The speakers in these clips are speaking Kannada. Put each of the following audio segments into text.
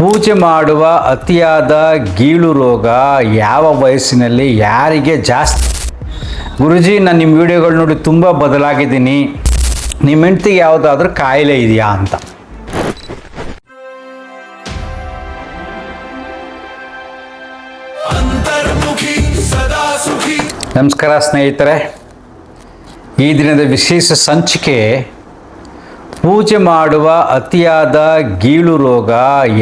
ಪೂಜೆ ಮಾಡುವ ಅತಿಯಾದ ಗೀಳು ರೋಗ ಯಾವ ವಯಸ್ಸಿನಲ್ಲಿ ಯಾರಿಗೆ ಜಾಸ್ತಿ? ಗುರುಜಿ, ನಾನು ನಿಮ್ಮ ವಿಡಿಯೋಗಳು ನೋಡಿ ತುಂಬ ಬದಲಾಗಿದ್ದೀನಿ. ನಿಮ್ಮ ಹೆಂಡತಿಗೆ ಯಾವುದಾದ್ರೂ ಕಾಯಿಲೆ ಇದೆಯಾ ಅಂತ. ನಮಸ್ಕಾರ ಸ್ನೇಹಿತರೆ, ಈ ದಿನದ ವಿಶೇಷ ಸಂಚಿಕೆ ಪೂಜೆ ಮಾಡುವ ಅತಿಯಾದ ಗೀಳು ರೋಗ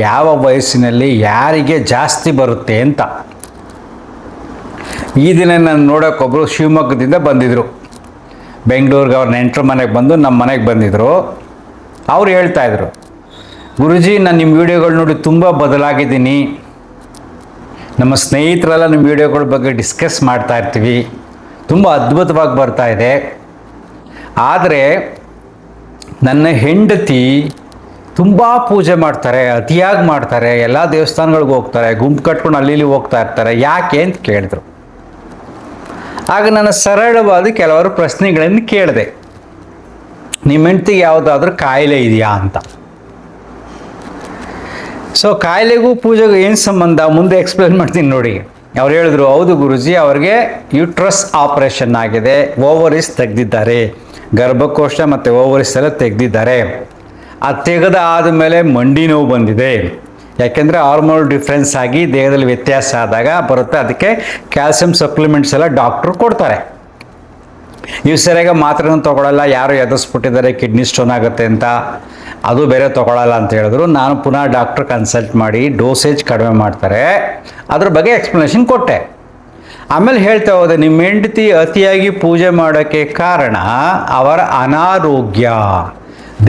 ಯಾವ ವಯಸ್ಸಿನಲ್ಲಿ ಯಾರಿಗೆ ಜಾಸ್ತಿ ಬರುತ್ತೆ ಅಂತ. ಈ ದಿನ ನಾನು ನೋಡೋಕ್ಕೊಬ್ಬರು ಶಿವಮೊಗ್ಗದಿಂದ ಬಂದಿದ್ದರು. ಬೆಂಗಳೂರಿಗೆ ಅವ್ರ ನೆಂಟರ ಮನೆಗೆ ಬಂದು ನಮ್ಮ ಮನೆಗೆ ಬಂದಿದ್ದರು. ಅವ್ರು ಹೇಳ್ತಾಯಿದ್ರು, ಗುರುಜಿ, ನಾನು ನಿಮ್ಮ ವಿಡಿಯೋಗಳು ನೋಡಿ ತುಂಬ ಬದಲಾಗಿದ್ದೀನಿ. ನಮ್ಮ ಸ್ನೇಹಿತರೆಲ್ಲ ನಿಮ್ಮ ವಿಡಿಯೋಗಳ ಬಗ್ಗೆ ಡಿಸ್ಕಸ್ ಮಾಡ್ತಾ ಇರ್ತೀವಿ, ತುಂಬ ಅದ್ಭುತವಾಗಿ ಬರ್ತಾ ಇದೆ. ಆದರೆ ನನ್ನ ಹೆಂಡತಿ ತುಂಬ ಪೂಜೆ ಮಾಡ್ತಾರೆ, ಅತಿಯಾಗಿ ಮಾಡ್ತಾರೆ, ಎಲ್ಲ ದೇವಸ್ಥಾನಗಳಿಗೆ ಹೋಗ್ತಾರೆ, ಗುಂಪು ಕಟ್ಕೊಂಡು ಅಲ್ಲಿ ಇಲ್ಲಿ ಹೋಗ್ತಾ ಇರ್ತಾರೆ, ಯಾಕೆ ಅಂತ ಕೇಳಿದ್ರು. ಆಗ ನಾನು ಸರಳವಾದ ಕೆಲವರು ಪ್ರಶ್ನೆಗಳನ್ನು ಕೇಳಿದೆ. ನಿಮ್ಮ ಹೆಂಡತಿಗೆ ಯಾವುದಾದ್ರೂ ಕಾಯಿಲೆ ಇದೆಯಾ ಅಂತ. ಸೊ ಕಾಯಿಲೆಗೂ ಪೂಜೆಗೂ ಏನು ಸಂಬಂಧ ಮುಂದೆ ಎಕ್ಸ್ಪ್ಲೇನ್ ಮಾಡ್ತೀನಿ ನೋಡಿ. ಅವ್ರು ಹೇಳಿದ್ರು, ಹೌದು ಗುರುಜಿ, ಅವ್ರಿಗೆ ಯೂಟ್ರಸ್ ಆಪರೇಷನ್ ಆಗಿದೆ, ಓವರೀಸ್ ತೆಗೆದಿದ್ದಾರೆ, ಗರ್ಭಕೋಶ ಮತ್ತು ಓವರೀಸ್ ಎಲ್ಲ ತೆಗೆದಿದ್ದಾರೆ. ಅದು ತೆಗೆದ ಆದಮೇಲೆ ಮಂಡಿ ನೋವು ಬಂದಿದೆ. ಯಾಕೆಂದರೆ ಹಾರ್ಮೋನ್ ಡಿಫ್ರೆನ್ಸ್ ಆಗಿ ದೇಹದಲ್ಲಿ ವ್ಯತ್ಯಾಸ ಆದಾಗ ಬರುತ್ತೆ. ಅದಕ್ಕೆ ಕ್ಯಾಲ್ಸಿಯಂ ಸಪ್ಲಿಮೆಂಟ್ಸ್ ಎಲ್ಲ ಡಾಕ್ಟ್ರು ಕೊಡ್ತಾರೆ. ಇವು ಸರಿಯಾಗಿ ಮಾತ್ರೆನೂ ತೊಗೊಳ್ಳಲ್ಲ, ಯಾರು ಎದುರಿಸ್ಬಿಟ್ಟಿದ್ದಾರೆ ಕಿಡ್ನಿ ಸ್ಟೋನ್ ಆಗುತ್ತೆ ಅಂತ, ಅದು ಬೇರೆ ತೊಗೊಳ್ಳಲ್ಲ ಅಂತ ಹೇಳಿದ್ರು. ನಾನು ಪುನಃ ಡಾಕ್ಟ್ರ್ ಕನ್ಸಲ್ಟ್ ಮಾಡಿ ಡೋಸೇಜ್ ಕಡಿಮೆ ಮಾಡ್ತಾರೆ, ಅದ್ರ ಬಗ್ಗೆ ಎಕ್ಸ್ಪ್ಲನೇಷನ್ ಕೊಟ್ಟೆ. ಆಮೇಲೆ ಹೇಳ್ತಾ ಹೋದೆ, ನಿಮ್ಮ ಹೆಂಡತಿ ಅತಿಯಾಗಿ ಪೂಜೆ ಮಾಡೋಕ್ಕೆ ಕಾರಣ ಅವರ ಅನಾರೋಗ್ಯ.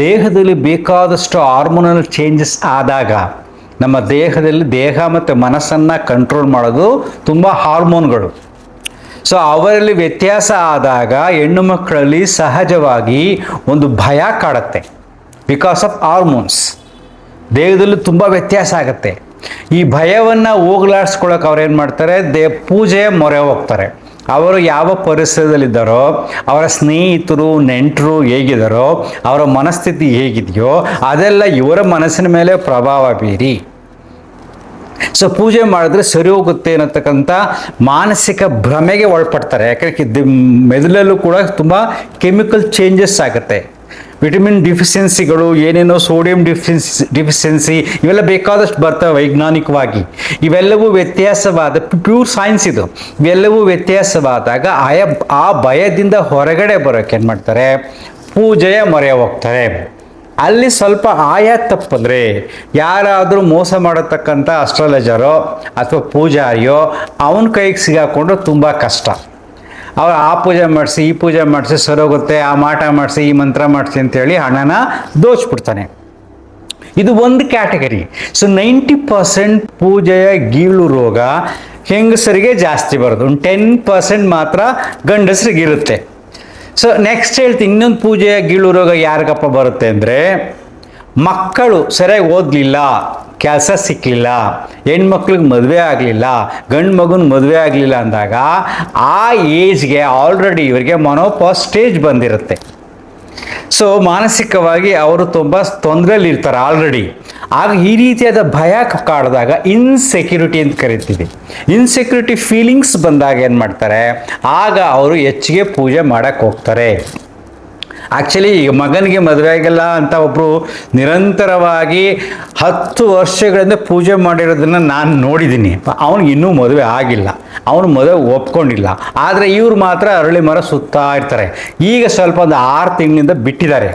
ದೇಹದಲ್ಲಿ ಬೇಕಾದಷ್ಟು ಹಾರ್ಮೋನಲ್ ಚೇಂಜಸ್ ಆದಾಗ ನಮ್ಮ ದೇಹದಲ್ಲಿ ದೇಹ ಮತ್ತು ಮನಸ್ಸನ್ನು ಕಂಟ್ರೋಲ್ ಮಾಡೋದು ತುಂಬ ಹಾರ್ಮೋನ್ಗಳು. ಸೊ ಅವರಲ್ಲಿ ವ್ಯತ್ಯಾಸ ಆದಾಗ ಹೆಣ್ಣು ಮಕ್ಕಳಲ್ಲಿ ಸಹಜವಾಗಿ ಒಂದು ಭಯ ಕಾಡುತ್ತೆ. ಬಿಕಾಸ್ ಆಫ್ ಹಾರ್ಮೋನ್ಸ್ ದೇಹದಲ್ಲಿ ತುಂಬ ವ್ಯತ್ಯಾಸ ಆಗುತ್ತೆ. ಈ ಭಯವನ್ನು ಹೋಗ್ಲಾಡಿಸ್ಕೊಳ್ಳೋಕೆ ಅವ್ರು ಏನು ಮಾಡ್ತಾರೆ, ಪೂಜೆಯ ಮೊರೆ ಹೋಗ್ತಾರೆ. ಅವರು ಯಾವ ಪರಿಸರದಲ್ಲಿದ್ದಾರೋ, ಅವರ ಸ್ನೇಹಿತರು ನೆಂಟರು ಹೇಗಿದ್ದಾರೋ, ಅವರ ಮನಸ್ಥಿತಿ ಹೇಗಿದೆಯೋ ಅದೆಲ್ಲ ಇವರ ಮನಸ್ಸಿನ ಮೇಲೆ ಪ್ರಭಾವ ಬೀರಿ ಸೊ ಪೂಜೆ ಮಾಡಿದ್ರೆ ಸರಿ ಹೋಗುತ್ತೆ ಅನ್ನತಕ್ಕಂಥ ಮಾನಸಿಕ ಭ್ರಮೆಗೆ ಒಳಪಡ್ತಾರೆ. ಯಾಕಂದರೆ ಮೆದುಳಲ್ಲೂ ಕೂಡ ತುಂಬ ಕೆಮಿಕಲ್ ಚೇಂಜಸ್ ಆಗುತ್ತೆ. ವಿಟಮಿನ್ ಡಿಫಿಷಿಯನ್ಸಿಗಳು, ಏನೇನೋ ಸೋಡಿಯಂ ಡಿಫಿಷಿಯನ್ಸಿ ಇವೆಲ್ಲ ಬೇಕಾದಷ್ಟು ಬರ್ತವೆ ವೈಜ್ಞಾನಿಕವಾಗಿ. ಇವೆಲ್ಲವೂ ವ್ಯತ್ಯಾಸವಾದ ಪ್ಯೂರ್ ಸೈನ್ಸ್ ಇದು. ಇವೆಲ್ಲವೂ ವ್ಯತ್ಯಾಸವಾದಾಗ ಆ ಭಯದಿಂದ ಹೊರಗಡೆ ಬರೋಕ್ಕೆ ಏನು ಮಾಡ್ತಾರೆ, ಪೂಜೆಯ ಮೊರೆ ಹೋಗ್ತಾರೆ. ಅಲ್ಲಿ ಸ್ವಲ್ಪ ಆಯಾ ತಪ್ಪಂದರೆ ಯಾರಾದರೂ ಮೋಸ ಮಾಡತಕ್ಕಂಥ ಅಸ್ಟ್ರಾಲಜರೋ ಅಥವಾ ಪೂಜಾರಿಯೋ ಅವನ ಕೈಗೆ ಸಿಗಾಕೊಂಡ್ರೆ ತುಂಬ ಕಷ್ಟ. ಅವ್ರು ಆ ಪೂಜೆ ಮಾಡಿಸಿ ಈ ಪೂಜೆ ಮಾಡಿಸಿ ಸರೋಗುತ್ತೆ, ಆ ಮಾಟ ಮಾಡಿಸಿ ಈ ಮಂತ್ರ ಮಾಡಿಸಿ ಅಂತೇಳಿ ಹಣನ ದೋಚ್ಬಿಡ್ತಾನೆ. ಇದು ಒಂದು ಕ್ಯಾಟಗರಿ. ಸೊ 90% ಪೂಜೆಯ ಗೀಳು ರೋಗ ಹೆಂಗಸರಿಗೆ ಜಾಸ್ತಿ ಬರೋದು, 10% ಮಾತ್ರ ಗಂಡಸರಿಗಿರುತ್ತೆ. ಸೊ ನೆಕ್ಸ್ಟ್ ಹೇಳ್ತೀನಿ, ಇನ್ನೊಂದು ಪೂಜೆಯ ಗೀಳು ರೋಗ ಯಾರಿಗಪ್ಪ ಬರುತ್ತೆ ಅಂದರೆ, ಮಕ್ಕಳು ಸರಿಯಾಗಿ ಓದಲಿಲ್ಲ, ಕೆಲಸ ಸಿಕ್ಕಲಿಲ್ಲ, ಹೆಣ್ಮಕ್ಳಿಗೆ ಮದುವೆ ಆಗಲಿಲ್ಲ, ಗಂಡು ಮಗುನ ಮದುವೆ ಆಗಲಿಲ್ಲ ಅಂದಾಗ ಆ ಏಜ್ಗೆ ಆಲ್ರೆಡಿ ಇವರಿಗೆ ಮೊನೋಪಾಸ್ ಸ್ಟೇಜ್ ಬಂದಿರುತ್ತೆ. ಸೊ ಮಾನಸಿಕವಾಗಿ ಅವರು ತುಂಬ ತೊಂದರೆಯಲ್ಲಿ ಇರ್ತಾರೆ ಆಲ್ರೆಡಿ. ಆಗ ಈ ರೀತಿಯಾದ ಭಯ ಕಾಡಿದಾಗ ಇನ್ಸೆಕ್ಯೂರಿಟಿ ಅಂತ ಕರಿತೀವಿ. ಇನ್ಸೆಕ್ಯೂರಿಟಿ ಫೀಲಿಂಗ್ಸ್ ಬಂದಾಗ ಏನು ಮಾಡ್ತಾರೆ, ಆಗ ಅವರು ಹೆಚ್ಚಿಗೆ ಪೂಜೆ ಮಾಡೋಕ್ಕೆ ಹೋಗ್ತಾರೆ. ಆ್ಯಕ್ಚುಲಿ ಈಗ ಮಗನಿಗೆ ಮದುವೆ ಆಗಿಲ್ಲ ಅಂತ ಒಬ್ಬರು ನಿರಂತರವಾಗಿ 10 ವರ್ಷಗಳಿಂದ ಪೂಜೆ ಮಾಡಿರೋದನ್ನು ನಾನು ನೋಡಿದ್ದೀನಿ. ಅವನಿಗೆ ಇನ್ನೂ ಮದುವೆ ಆಗಿಲ್ಲ, ಅವನು ಮದುವೆ ಒಪ್ಕೊಂಡಿಲ್ಲ. ಆದರೆ ಇವ್ರು ಮಾತ್ರ ಅರಳಿ ಮರ ಸುತ್ತಾ ಇರ್ತಾರೆ. ಈಗ ಸ್ವಲ್ಪ ಒಂದು 6 ತಿಂಗಳಿಂದ ಬಿಟ್ಟಿದ್ದಾರೆ.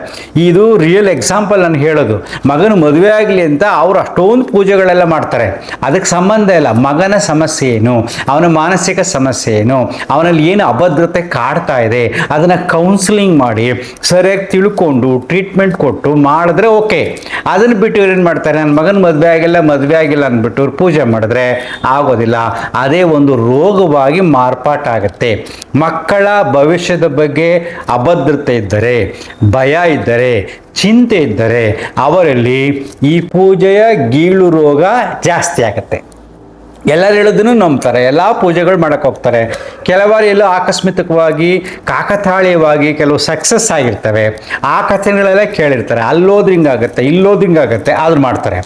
ಇದು ರಿಯಲ್ ಎಕ್ಸಾಂಪಲ್ ನಾನು ಹೇಳೋದು. ಮಗನ ಮದುವೆ ಆಗಲಿ ಅಂತ ಅವರು ಅಷ್ಟೊಂದು ಪೂಜೆಗಳೆಲ್ಲ ಮಾಡ್ತಾರೆ. ಅದಕ್ಕೆ ಸಂಬಂಧ ಇಲ್ಲ. ಮಗನ ಸಮಸ್ಯೆ ಏನು, ಅವನ ಮಾನಸಿಕ ಸಮಸ್ಯೆ ಏನು, ಅವನಲ್ಲಿ ಏನು ಅಭದ್ರತೆ ಕಾಡ್ತಾ ಇದೆ, ಅದನ್ನು ಕೌನ್ಸಿಲಿಂಗ್ ಮಾಡಿ ಸರಿಯಾಗಿ ತಿಳ್ಕೊಂಡು ಟ್ರೀಟ್ಮೆಂಟ್ ಕೊಟ್ಟು ಮಾಡಿದ್ರೆ ಓಕೆ. ಅದನ್ನು ಬಿಟ್ಟು ಇವ್ರು ಏನು ಮಾಡ್ತಾರೆ, ನನ್ನ ಮಗನ ಮದುವೆ ಆಗಿಲ್ಲ ಅಂದ್ಬಿಟ್ಟು ಇವ್ರು ಪೂಜೆ ಮಾಡಿದ್ರೆ ಆಗೋದಿಲ್ಲ. ಅದೇ ಒಂದು ರೋಗವಾಗಿ ಮಾರ್ಪಾಟಾಗುತ್ತೆ. ಮಕ್ಕಳ ಭವಿಷ್ಯದ ಬಗ್ಗೆ ಅಭದ್ರತೆ ಇದ್ದರೆ, ಭಯ ಇದ್ದರೆ, ಚಿಂತೆ ಇದ್ದರೆ ಅವರಲ್ಲಿ ಈ ಪೂಜೆಯ ಗೀಳು ರೋಗ ಜಾಸ್ತಿ ಆಗುತ್ತೆ. ಎಲ್ಲರೂ ಹೇಳೋದನ್ನು ನಂಬ್ತಾರೆ, ಎಲ್ಲ ಪೂಜೆಗಳು ಮಾಡಕ್ಕೆ ಹೋಗ್ತಾರೆ. ಕೆಲವರು ಎಲ್ಲೋ ಆಕಸ್ಮಿಕವಾಗಿ ಕಾಕತಾಳೀಯವಾಗಿ ಕೆಲವು ಸಕ್ಸಸ್ ಆಗಿರ್ತವೆ, ಆ ಕಥೆಗಳೆಲ್ಲ ಕೇಳಿರ್ತಾರೆ, ಅಲ್ಲೋದ್ರೆ ಹಿಂಗಾಗುತ್ತೆ ಇಲ್ಲೋದ್ರೆ ಹಿಂಗಾಗುತ್ತೆ, ಆದ್ರೂ ಮಾಡ್ತಾರೆ.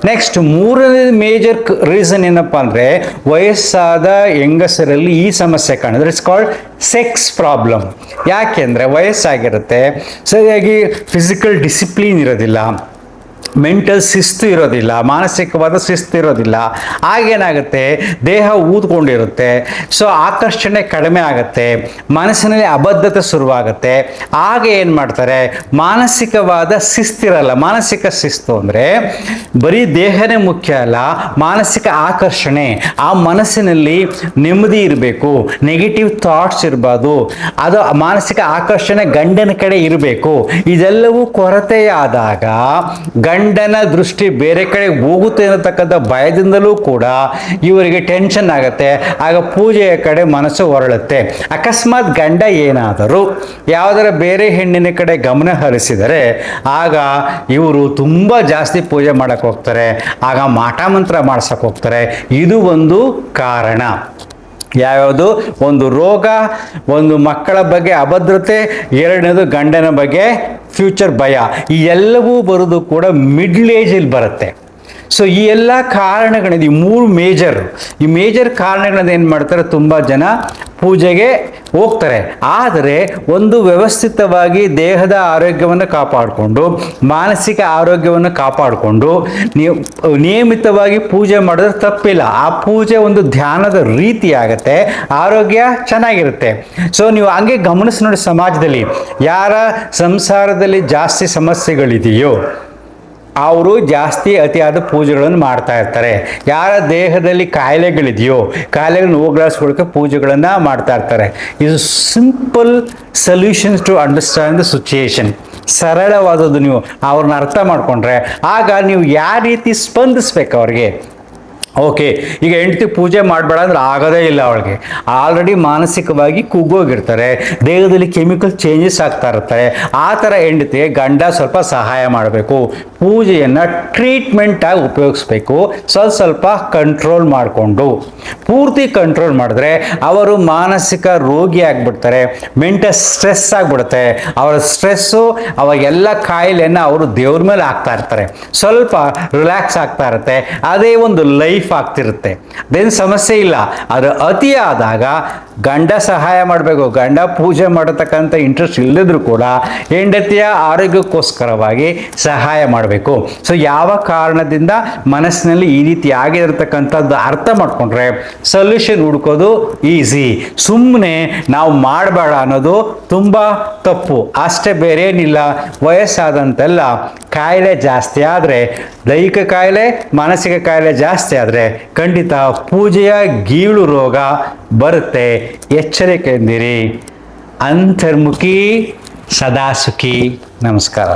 ನೆಕ್ಸ್ಟ್ ಮೂರನೇ ಮೇಜರ್ ರೀಸನ್ ಏನಪ್ಪ ಅಂದರೆ, ವಯಸ್ಸಾದ ಹೆಂಗಸರಲ್ಲಿ ಈ ಸಮಸ್ಯೆ ಕಾಣಿದ್ರೆ ಇಟ್ಸ್ ಕಾಲ್ಡ್ ಸೆಕ್ಸ್ ಪ್ರಾಬ್ಲಮ್. ಯಾಕೆಂದರೆ ವಯಸ್ಸಾಗಿರುತ್ತೆ, ಸರಿಯಾಗಿ ಫಿಸಿಕಲ್ ಡಿಸಿಪ್ಲಿನ್ ಇರೋದಿಲ್ಲ, ಮೆಂಟಲ್ ಶಿಸ್ತು ಇರೋದಿಲ್ಲ, ಮಾನಸಿಕವಾದ ಶಿಸ್ತು ಇರೋದಿಲ್ಲ. ಆಗೇನಾಗುತ್ತೆ, ದೇಹ ಊದ್ಕೊಂಡಿರುತ್ತೆ, ಸೊ ಆಕರ್ಷಣೆ ಕಡಿಮೆ ಆಗುತ್ತೆ, ಮನಸ್ಸಿನಲ್ಲಿ ಅಬದ್ಧತೆ ಶುರುವಾಗುತ್ತೆ. ಆಗ ಏನು ಮಾಡ್ತಾರೆ, ಮಾನಸಿಕವಾದ ಶಿಸ್ತಿರಲ್ಲ. ಮಾನಸಿಕ ಶಿಸ್ತು ಅಂದರೆ ಬರೀ ದೇಹನೇ ಮುಖ್ಯ ಅಲ್ಲ, ಮಾನಸಿಕ ಆಕರ್ಷಣೆ, ಆ ಮನಸ್ಸಿನಲ್ಲಿ ನೆಮ್ಮದಿ ಇರಬೇಕು, ನೆಗೆಟಿವ್ ಥಾಟ್ಸ್ ಇರಬಾರ್ದು, ಅದು ಮಾನಸಿಕ ಆಕರ್ಷಣೆ ಗಂಡನ ಕಡೆ ಇರಬೇಕು. ಇದೆಲ್ಲವೂ ಕೊರತೆಯಾದಾಗ ಗಂಡನ ದೃಷ್ಟಿ ಬೇರೆ ಕಡೆ ಹೋಗುತ್ತೆ ಅನ್ನತಕ್ಕಂಥ ಭಯದಿಂದಲೂ ಕೂಡ ಇವರಿಗೆ ಟೆನ್ಷನ್ ಆಗುತ್ತೆ. ಆಗ ಪೂಜೆಯ ಕಡೆ ಮನಸ್ಸು ಹೊರಳುತ್ತೆ. ಅಕಸ್ಮಾತ್ ಗಂಡ ಏನಾದರೂ ಯಾವುದರ ಬೇರೆ ಹೆಣ್ಣಿನ ಕಡೆ ಗಮನ ಹರಿಸಿದರೆ ಆಗ ಇವರು ತುಂಬ ಜಾಸ್ತಿ ಪೂಜೆ ಮಾಡಕ್ಕೆ ಹೋಗ್ತಾರೆ, ಆಗ ಮಾಟ ಮಂತ್ರ ಮಾಡ್ಸಕ್ಕೆ ಹೋಗ್ತಾರೆ. ಇದು ಒಂದು ಕಾರಣ. ಯಾವ್ಯಾವುದು, ಒಂದು ರೋಗ, ಒಂದು ಮಕ್ಕಳ ಬಗ್ಗೆ ಅಭದ್ರತೆ, ಎರಡನೇದು ಗಂಡನ ಬಗ್ಗೆ ಫ್ಯೂಚರ್ ಭಯ. ಈ ಎಲ್ಲವೂ ಬರೋದು ಕೂಡ ಮಿಡ್ಲ್ ಏಜಲ್ಲಿ ಬರುತ್ತೆ. ಸೊ ಈ ಎಲ್ಲ ಕಾರಣಗಳಿಂದ ಈ ಮೂರು ಮೇಜರ್ ಕಾರಣಗಳನ್ನ ಏನು ಮಾಡ್ತಾರೆ, ತುಂಬ ಜನ ಪೂಜೆಗೆ ಹೋಗ್ತಾರೆ. ಆದರೆ ಒಂದು ವ್ಯವಸ್ಥಿತವಾಗಿ ದೇಹದ ಆರೋಗ್ಯವನ್ನು ಕಾಪಾಡಿಕೊಂಡು, ಮಾನಸಿಕ ಆರೋಗ್ಯವನ್ನು ಕಾಪಾಡಿಕೊಂಡು ನೀವು ನಿಯಮಿತವಾಗಿ ಪೂಜೆ ಮಾಡಿದ್ರೆ ತಪ್ಪಿಲ್ಲ. ಆ ಪೂಜೆ ಒಂದು ಧ್ಯಾನದ ರೀತಿ ಆಗುತ್ತೆ, ಆರೋಗ್ಯ ಚೆನ್ನಾಗಿರುತ್ತೆ. ಸೊ ನೀವು ಹಂಗೆ ಗಮನಿಸಿ ನೋಡಿ, ಸಮಾಜದಲ್ಲಿ ಯಾರ ಸಂಸಾರದಲ್ಲಿ ಜಾಸ್ತಿ ಸಮಸ್ಯೆಗಳಿದೆಯೋ ಅವರು ಜಾಸ್ತಿ ಅತಿಯಾದ ಪೂಜೆಗಳನ್ನು ಮಾಡ್ತಾ ಇರ್ತಾರೆ. ಯಾರ ದೇಹದಲ್ಲಿ ಕಾಯಿಲೆಗಳಿದೆಯೋ ಕಾಯಿಲೆಗಳನ್ನು ಹೋಗಲಾಡಿಸ್ಕೊಳ್ಳೋಕೆ ಪೂಜೆಗಳನ್ನು ಮಾಡ್ತಾ ಇರ್ತಾರೆ. ಇದು simple solutions to understand the situation. ಸರಳವಾದದ್ದು. ನೀವು ಅವ್ರನ್ನ ಅರ್ಥ ಮಾಡಿಕೊಂಡ್ರೆ ಆಗ ನೀವು ಯಾವ ರೀತಿ ಸ್ಪಂದಿಸ್ಬೇಕು ಅವ್ರಿಗೆ. ಓಕೆ, ಈಗ ಹೆಂಡತಿ ಪೂಜೆ ಮಾಡಬೇಡ ಅಂದ್ರೆ ಆಗೋದೇ ಇಲ್ಲ. ಅವಳಿಗೆ ಆಲ್ರೆಡಿ ಮಾನಸಿಕವಾಗಿ ಕುಗ್ಗೋಗಿರ್ತಾರೆ, ದೇಹದಲ್ಲಿ ಕೆಮಿಕಲ್ ಚೇಂಜಸ್ ಆಗ್ತಾ ಇರ್ತಾರೆ. ಆ ಥರ ಹೆಂಡತಿಗೆ ಗಂಡ ಸ್ವಲ್ಪ ಸಹಾಯ ಮಾಡಬೇಕು. ಪೂಜೆಯನ್ನು ಟ್ರೀಟ್ಮೆಂಟಾಗಿ ಉಪಯೋಗಿಸ್ಬೇಕು. ಸ್ವಲ್ಪ ಕಂಟ್ರೋಲ್ ಮಾಡಿಕೊಂಡು. ಪೂರ್ತಿ ಕಂಟ್ರೋಲ್ ಮಾಡಿದ್ರೆ ಅವರು ಮಾನಸಿಕ ರೋಗಿ ಆಗಿಬಿಡ್ತಾರೆ, ಮೆಂಟಲ್ ಸ್ಟ್ರೆಸ್ ಆಗಿಬಿಡುತ್ತೆ. ಅವರ ಸ್ಟ್ರೆಸ್ಸು, ಅವಾಗೆಲ್ಲ ಕಾಯಿಲೆಯನ್ನು ಅವರು ದೇವ್ರ ಮೇಲೆ ಹಾಕ್ತಾ ಇರ್ತಾರೆ. ಸ್ವಲ್ಪ ರಿಲ್ಯಾಕ್ಸ್ ಆಗ್ತಾ ಇರುತ್ತೆ, ಅದೇ ಒಂದು ಲೈಫ್ ಆಗ್ತಿರುತ್ತೆ. ಅದೇನು ಸಮಸ್ಯೆ ಇಲ್ಲ. ಅದು ಅತಿ ಆದಾಗ ಗಂಡ ಸಹಾಯ ಮಾಡಬೇಕು. ಗಂಡ ಪೂಜೆ ಮಾಡತಕ್ಕಂಥ ಇಂಟ್ರೆಸ್ಟ್ ಇಲ್ಲದಿದ್ರೂ ಕೂಡ ಹೆಂಡತಿಯ ಆರೋಗ್ಯಕ್ಕೋಸ್ಕರವಾಗಿ ಸಹಾಯ ಮಾಡಬೇಕು. ಸೊ ಯಾವ ಕಾರಣದಿಂದ ಮನಸ್ಸಿನಲ್ಲಿ ಈ ರೀತಿ ಆಗಿರತಕ್ಕಂಥದ್ದು ಅರ್ಥ ಮಾಡಿಕೊಂಡ್ರೆ ಸೊಲ್ಯೂಷನ್ ಹುಡ್ಕೋದು ಈಸಿ. ಸುಮ್ಮನೆ ನಾವು ಮಾಡಬೇಡ ಅನ್ನೋದು ತುಂಬ ತಪ್ಪು. ಅಷ್ಟೇ, ಬೇರೆ ಏನಿಲ್ಲ. ವಯಸ್ಸಾದಂತೆಲ್ಲ ಕಾಯಿಲೆ ಜಾಸ್ತಿ ಆದರೆ, ದೈಹಿಕ ಕಾಯಿಲೆ, ಮಾನಸಿಕ ಕಾಯಿಲೆ ಜಾಸ್ತಿ ಆದರೆ ಖಂಡಿತ ಪೂಜೆಯ ಗೀಳು ರೋಗ ಬರುತ್ತೆ. ಎಚ್ಚರಿಕೆಯಿಂದಿರಿ. ಅಂತರ್ಮುಖಿ ಸದಾ ಸುಖಿ. ನಮಸ್ಕಾರ.